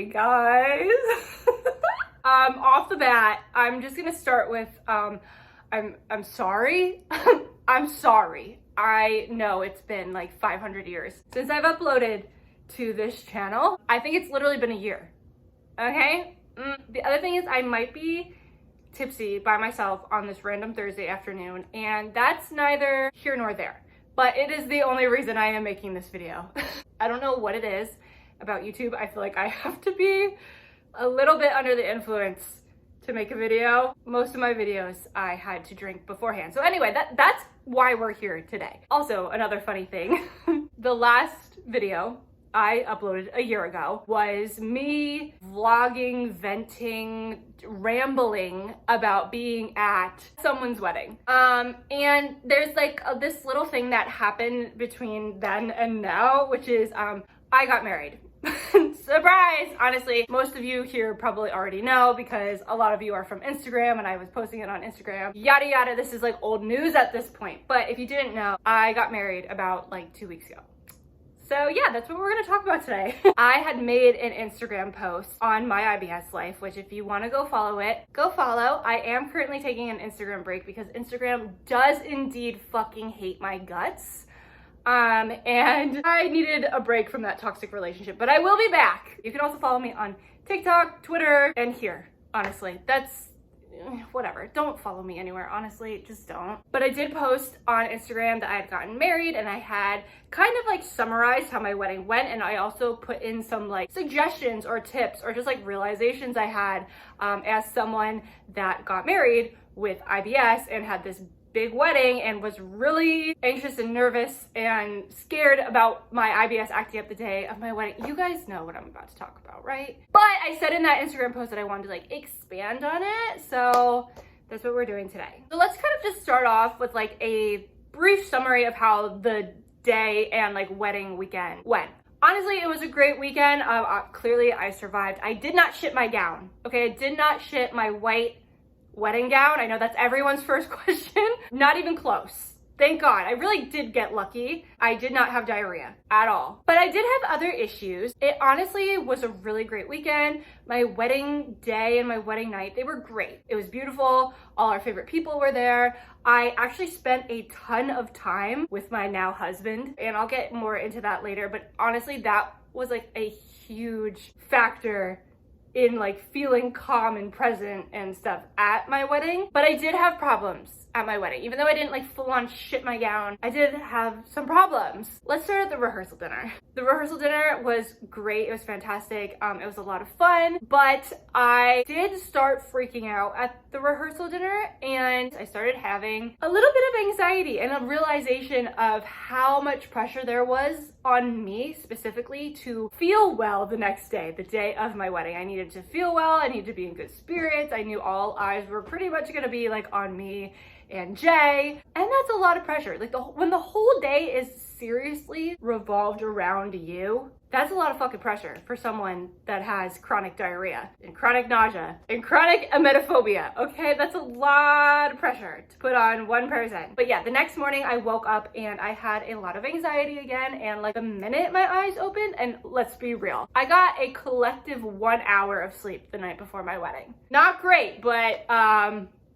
guys. Off the bat, I'm just gonna start with I'm sorry. I'm sorry. I know it's been like 500 years since I've uploaded to this channel. I think it's literally been a year. Okay? The other thing is I might be tipsy by myself on this random Thursday afternoon, and that's neither here nor there. But it is the only reason I am making this video. I don't know what it is about YouTube. I feel like I have to be a little bit under the influence to make a video. Most of my videos I had to drink beforehand. So anyway, that's why we're here today. Also, another funny thing, the last video I uploaded a year ago was me vlogging, venting, rambling about being at someone's wedding. And there's like this little thing that happened between then and now, which is I got married. Surprise! Honestly, most of you here probably already know because a lot of you are from Instagram and I was posting it on Instagram. Yada yada, this is like old news at this point. But if you didn't know, I got married about like 2 weeks ago. So yeah, that's what we're gonna talk about today. I had made an Instagram post on my IBS life, which if you wanna go follow it, go follow. I am currently taking an Instagram break because Instagram does indeed fucking hate my guts. And I needed a break from that toxic relationship, but I will be back. You can also follow me on TikTok, Twitter, and here, honestly. That's whatever. Don't follow me anywhere, honestly, just don't. But I did post on Instagram that I had gotten married and I had kind of like summarized how my wedding went, and I also put in some like suggestions or tips or just like realizations I had as someone that got married with IBS and had this big wedding and was really anxious and nervous and scared about my IBS acting up the day of my wedding. You guys know what I'm about to talk about, right? But I said in that Instagram post that I wanted to like expand on it, so that's what we're doing today. So let's kind of just start off with like a brief summary of how the day and like wedding weekend went. Honestly, it was a great weekend. Clearly I survived. I did not shit my gown, okay? I did not shit my white wedding gown. I know that's everyone's first question. Not even close. Thank God. I really did get lucky. I did not have diarrhea at all. But I did have other issues. It honestly was a really great weekend. My wedding day and my wedding night, they were great. It was beautiful. All our favorite people were there. I actually spent a ton of time with my now husband, and I'll get more into that later. But honestly, that was like a huge factor in like feeling calm and present and stuff at my wedding. But I did have problems at my wedding. Even though I didn't like full on shit my gown, I did have some problems. Let's start at the rehearsal dinner. The rehearsal dinner was great. It was fantastic. It was a lot of fun, but I did start freaking out at the rehearsal dinner and I started having a little bit of anxiety and a realization of how much pressure there was on me specifically to feel well the next day, the day of my wedding. I needed to feel well. I needed to be in good spirits. I knew all eyes were pretty much gonna be like on me and Jay, and that's a lot of pressure. Like when the whole day is seriously revolved around you, that's a lot of fucking pressure for someone that has chronic diarrhea and chronic nausea and chronic emetophobia, okay? That's a lot of pressure to put on one person. But yeah, the next morning I woke up and I had a lot of anxiety again, and like the minute my eyes opened, and let's be real, I got a collective 1 hour of sleep the night before my wedding. Not great, but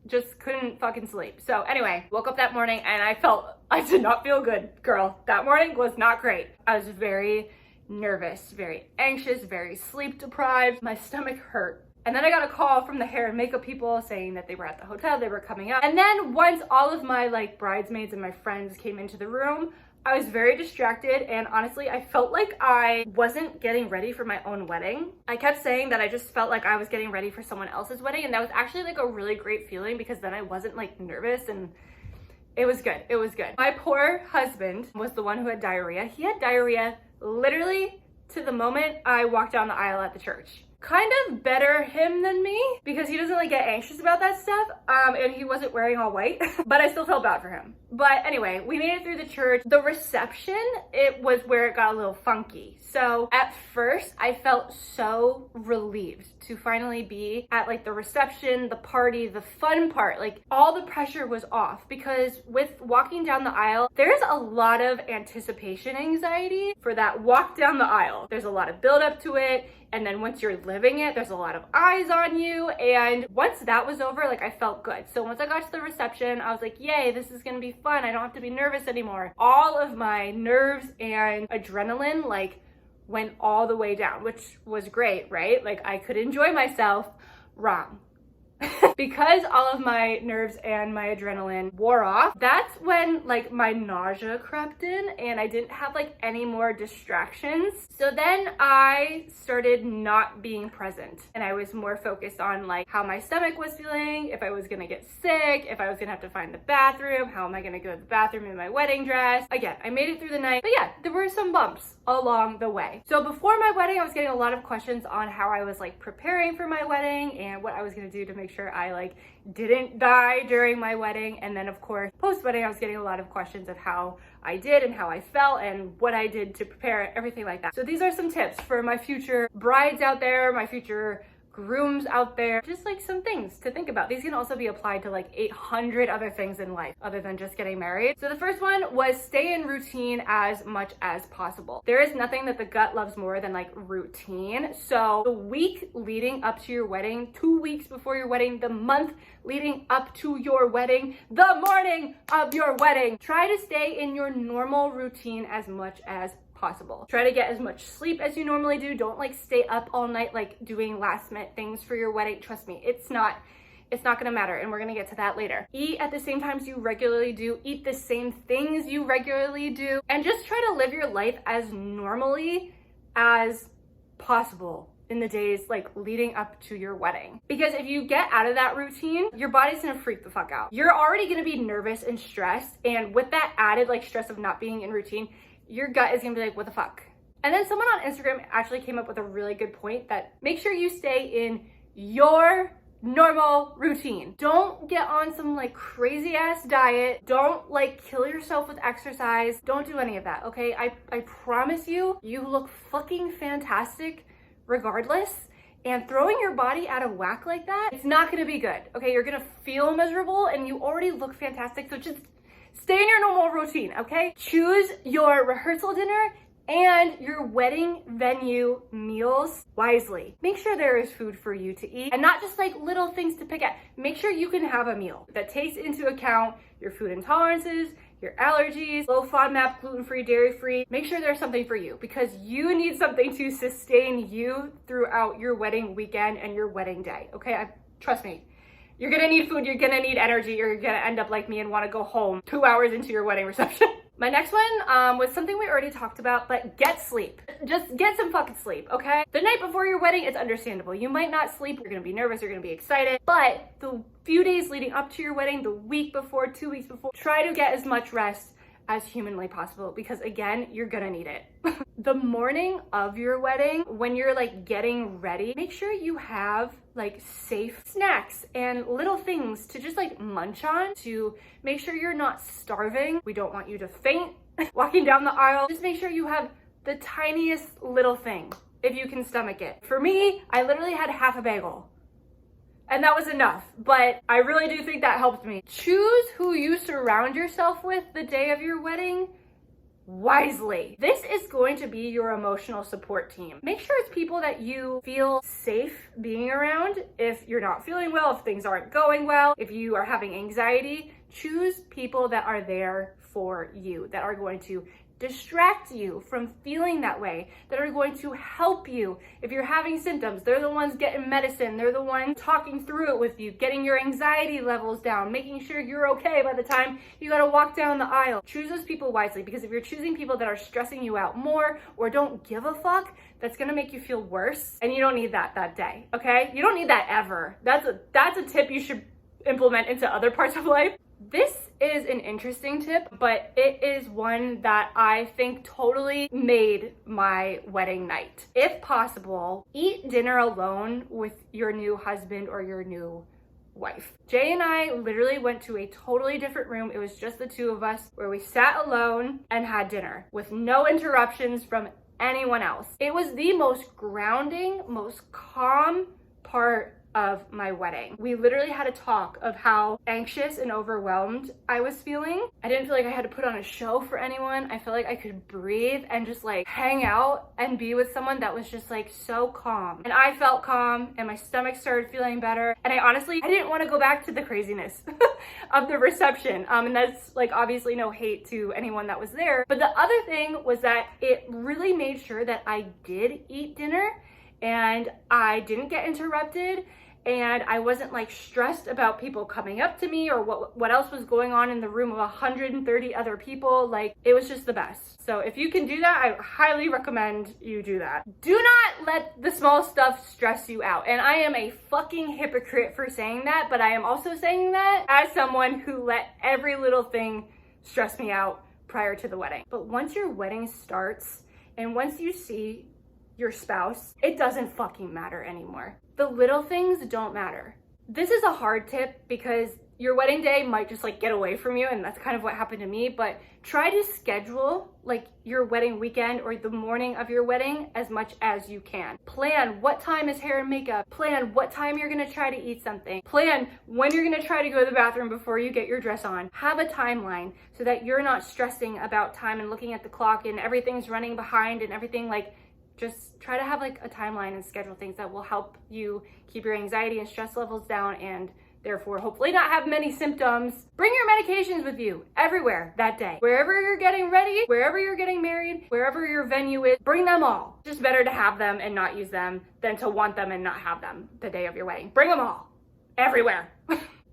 just couldn't fucking sleep. So anyway, woke up that morning and I did not feel good, girl. That morning was not great. I was very nervous, very anxious, very sleep deprived. My stomach hurt. And then I got a call from the hair and makeup people saying that they were at the hotel, they were coming up. And then once all of my like bridesmaids and my friends came into the room, I was very distracted, and honestly, I felt like I wasn't getting ready for my own wedding. I kept saying that I just felt like I was getting ready for someone else's wedding, and that was actually like a really great feeling because then I wasn't like nervous, and it was good. It was good. My poor husband was the one who had diarrhea. He had diarrhea literally to the moment I walked down the aisle at the church. Kind of better him than me because he doesn't like get anxious about that stuff, and he wasn't wearing all white, but I still felt bad for him. But anyway, we made it through the church. The reception, it was where it got a little funky. So at first I felt so relieved to finally be at like the reception, the party, the fun part. Like all the pressure was off, because with walking down the aisle, there's a lot of anticipation anxiety for that walk down the aisle. There's a lot of build up to it. And then once you're living it, there's a lot of eyes on you. And once that was over, like I felt good. So once I got to the reception, I was like, yay, this is gonna be fun. I don't have to be nervous anymore. All of my nerves and adrenaline like went all the way down, which was great, right? Like I could enjoy myself. Wrong. Because all of my nerves and my adrenaline wore off, that's when like my nausea crept in and I didn't have like any more distractions. So then I started not being present, and I was more focused on like how my stomach was feeling, if I was gonna get sick, if I was gonna have to find the bathroom, how am I gonna go to the bathroom in my wedding dress. Again, I made it through the night, but yeah, there were some bumps along the way. So before my wedding, I was getting a lot of questions on how I was like preparing for my wedding and what I was gonna do to make sure I like didn't die during my wedding. And then of course, post-wedding, I was getting a lot of questions of how I did and how I felt and what I did to prepare, everything like that. So these are some tips for my future brides out there, my future grooms out there, just like some things to think about. These can also be applied to like 800 other things in life other than just getting married. So the first one was stay in routine as much as possible. There is nothing that the gut loves more than like routine. So the week leading up to your wedding, 2 weeks before your wedding, the month leading up to your wedding, the morning of your wedding, try to stay in your normal routine as much as possible. Try to get as much sleep as you normally do. Don't like stay up all night like doing last minute things for your wedding. Trust me, it's not gonna matter, and we're gonna get to that later. Eat at the same times you regularly do, eat the same things you regularly do, and just try to live your life as normally as possible in the days like leading up to your wedding. Because if you get out of that routine, your body's gonna freak the fuck out. You're already gonna be nervous and stressed, and with that added like stress of not being in routine, your gut is gonna be like, what the fuck? And then someone on Instagram actually came up with a really good point that make sure you stay in your normal routine. Don't get on some like crazy ass diet. Don't like kill yourself with exercise. Don't do any of that, okay? I promise you, you look fucking fantastic regardless. And throwing your body out of whack like that, it's not gonna be good, okay? You're gonna feel miserable and you already look fantastic, so just stay in your normal routine, okay? Choose your rehearsal dinner and your wedding venue meals wisely. Make sure there is food for you to eat and not just like little things to pick at. Make sure you can have a meal that takes into account your food intolerances, your allergies, low FODMAP, gluten-free, dairy-free. Make sure there's something for you because you need something to sustain you throughout your wedding weekend and your wedding day, okay? Trust me. You're gonna need food, you're gonna need energy, you're gonna end up like me and wanna go home 2 hours into your wedding reception. My next one was something we already talked about, but get sleep. Just get some fucking sleep, okay? The night before your wedding, it's understandable. You might not sleep, you're gonna be nervous, you're gonna be excited, but the few days leading up to your wedding, the week before, 2 weeks before, try to get as much rest as humanly possible because again, you're gonna need it. The morning of your wedding, when you're like getting ready, make sure you have like safe snacks and little things to just like munch on to make sure you're not starving. We don't want you to faint walking down the aisle. Just make sure you have the tiniest little thing if you can stomach it. For me, I literally had half a bagel. And that was enough, but I really do think that helped me. Choose who you surround yourself with the day of your wedding wisely. This is going to be your emotional support team. Make sure it's people that you feel safe being around. If you're not feeling well, if things aren't going well, if you are having anxiety, choose people that are there for you, that are going to distract you from feeling that way, that are going to help you. If you're having symptoms, they're the ones getting medicine, they're the ones talking through it with you, getting your anxiety levels down, making sure you're okay by the time you gotta walk down the aisle. Choose those people wisely, because if you're choosing people that are stressing you out more or don't give a fuck, that's gonna make you feel worse, and you don't need that day, okay? You don't need that ever. That's a tip you should implement into other parts of life. This is an interesting tip, but it is one that I think totally made my wedding night. If possible, eat dinner alone with your new husband or your new wife. Jay and I literally went to a totally different room. It was just the two of us where we sat alone and had dinner with no interruptions from anyone else. It was the most grounding, most calm part of my wedding. We literally had a talk of how anxious and overwhelmed I was feeling. I didn't feel like I had to put on a show for anyone. I felt like I could breathe and just like hang out and be with someone that was just like so calm. And I felt calm and my stomach started feeling better. And I didn't want to go back to the craziness of the reception. And that's like obviously no hate to anyone that was there. But the other thing was that it really made sure that I did eat dinner and I didn't get interrupted, and I wasn't like stressed about people coming up to me or what else was going on in the room of 130 other people. Like, it was just the best. So if you can do that, I highly recommend you do that. Do not let the small stuff stress you out. And I am a fucking hypocrite for saying that, but I am also saying that as someone who let every little thing stress me out prior to the wedding. But once your wedding starts and once you see your spouse, it doesn't fucking matter anymore. The little things don't matter. This is a hard tip because your wedding day might just like get away from you, and that's kind of what happened to me, but try to schedule like your wedding weekend or the morning of your wedding as much as you can. Plan what time is hair and makeup. Plan what time you're gonna try to eat something. Plan when you're gonna try to go to the bathroom before you get your dress on. Have a timeline so that you're not stressing about time and looking at the clock and everything's running behind and everything. Like, just try to have like a timeline and schedule things that will help you keep your anxiety and stress levels down and therefore hopefully not have many symptoms. Bring your medications with you everywhere that day. Wherever you're getting ready, wherever you're getting married, wherever your venue is, bring them all. Just better to have them and not use them than to want them and not have them the day of your wedding. Bring them all, everywhere.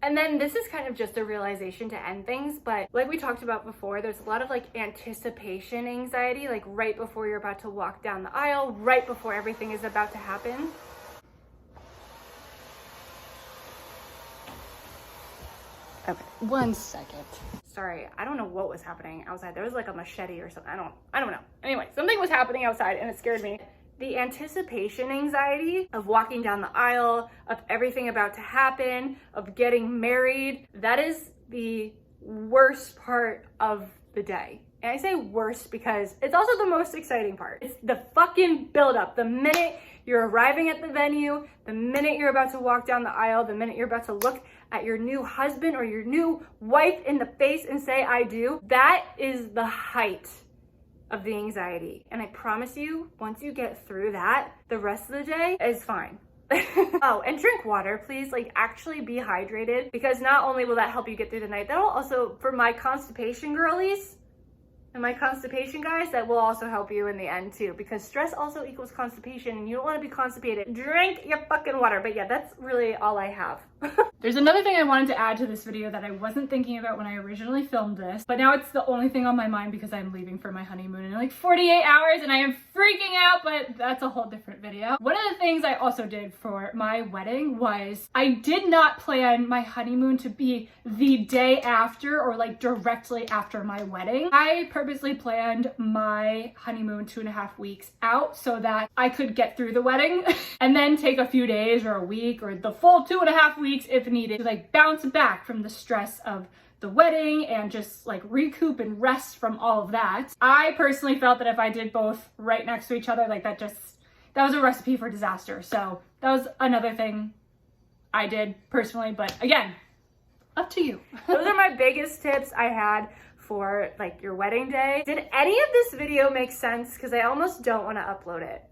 And then this is kind of just a realization to end things, but like we talked about before, there's a lot of like anticipation anxiety, like right before you're about to walk down the aisle, right before everything is about to happen. Okay, 1 second. Sorry, I don't know what was happening outside. There was like a machete or something. I don't know. Anyway, something was happening outside and it scared me. The anticipation anxiety of walking down the aisle, of everything about to happen, of getting married, that is the worst part of the day. And I say worst because it's also the most exciting part. It's the fucking buildup. The minute you're arriving at the venue, the minute you're about to walk down the aisle, the minute you're about to look at your new husband or your new wife in the face and say, I do, that is the height of the anxiety. And I promise you, once you get through that, the rest of the day is fine. Oh, and drink water, please. Like, actually be hydrated, because not only will that help you get through the night, that'll also, for my constipation girlies and my constipation guys, that will also help you in the end too, because stress also equals constipation and you don't want to be constipated. Drink your fucking water. But yeah, that's really all I have. There's another thing I wanted to add to this video that I wasn't thinking about when I originally filmed this, but now it's the only thing on my mind because I'm leaving for my honeymoon in like 48 hours and I am freaking out, but that's a whole different video. One of the things I also did for my wedding was I did not plan my honeymoon to be the day after or like directly after my wedding. I purposely planned my honeymoon 2.5 weeks out so that I could get through the wedding and then take a few days or a week or the full 2.5 weeks if needed to like bounce back from the stress of the wedding and just like recoup and rest from all of that. I personally felt that if I did both right next to each other, like that was a recipe for disaster. So that was another thing I did personally, but again, up to you. Those are my biggest tips I had for like your wedding day. Did any of this video make sense? Because I almost don't want to upload it.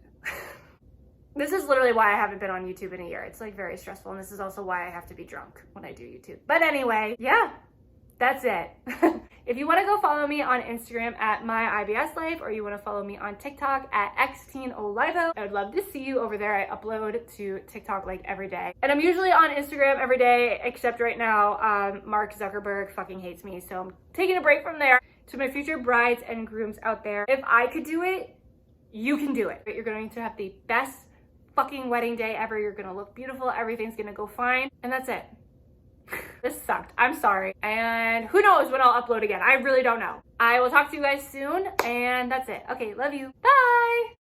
This is literally why I haven't been on YouTube in a year. It's like very stressful, and this is also why I have to be drunk when I do YouTube. But anyway, yeah, that's it. If you want to go follow me on Instagram at my IBS life, or you want to follow me on TikTok at xteenolivo, I would love to see you over there. I upload to TikTok like every day. And I'm usually on Instagram every day, except right now, Mark Zuckerberg fucking hates me. So I'm taking a break from there. To my future brides and grooms out there, if I could do it, you can do it. You're going to have the best fucking wedding day ever. You're gonna look beautiful. Everything's gonna go fine. And that's it. This sucked. I'm sorry. And who knows when I'll upload again. I really don't know. I will talk to you guys soon. And that's it. Okay, love you. Bye.